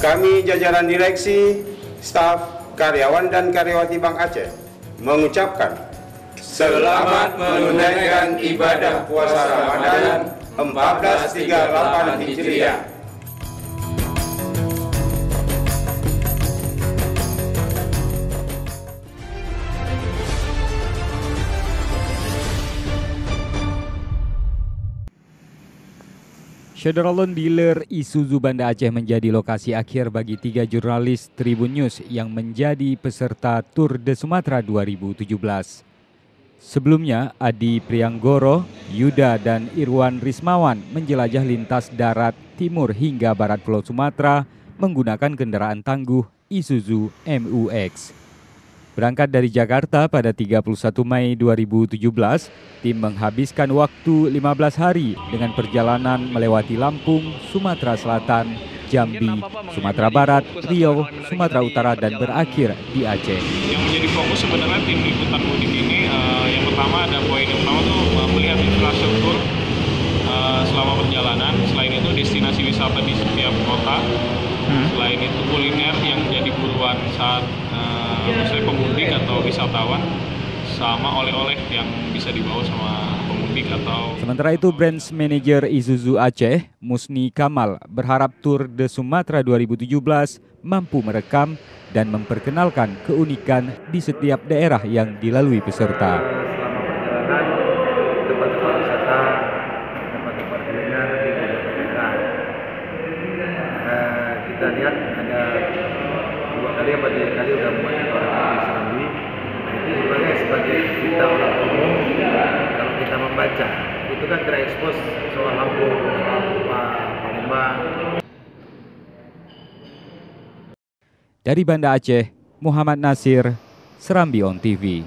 Kami jajaran direksi, staf, karyawan dan karyawati Bank Aceh mengucapkan selamat menunaikan ibadah puasa Ramadan 1438 Hijriah. Showroom dealer Isuzu Banda Aceh menjadi lokasi akhir bagi 3 jurnalis Tribun News yang menjadi peserta Tour de Sumatera 2017. Sebelumnya, Adi Prianggoro, Yuda dan Irwan Rismawan menjelajah lintas darat timur hingga barat Pulau Sumatera menggunakan kendaraan tangguh Isuzu MU-X. Berangkat dari Jakarta pada 31 Mei 2017, tim menghabiskan waktu 15 hari dengan perjalanan melewati Lampung, Sumatera Selatan, Jambi, Sumatera Barat, Riau, Sumatera Utara, dan berakhir di Aceh. Yang menjadi fokus sebenarnya tim liputan mudik ini, yang pertama ada poin yang pertama tuh melihat infrastruktur selama perjalanan. Selain itu destinasi wisata di setiap kota. Selain itu kuliner yang jadi buruan saat misalnya pemudik atau wisatawan, sama oleh-oleh yang bisa dibawa sama pemudik atau... Sementara itu, Branch Manager Isuzu Aceh, Musni Kamal, berharap Tour de Sumatera 2017 mampu merekam dan memperkenalkan keunikan di setiap daerah yang dilalui peserta. Selama perjalanan, tempat-tempat wisata, tempat-tempat kuliner di beberapa daerah. Kita lihat ada 2 kali apa 3 kali udah membuat orang di Serambi. Itu sebagai kita orang umum, kalau kita membaca itu kan terekspos soal Lampung, soal Palembang. Dari Banda Aceh, Muhammad Nasir, Serambi On TV.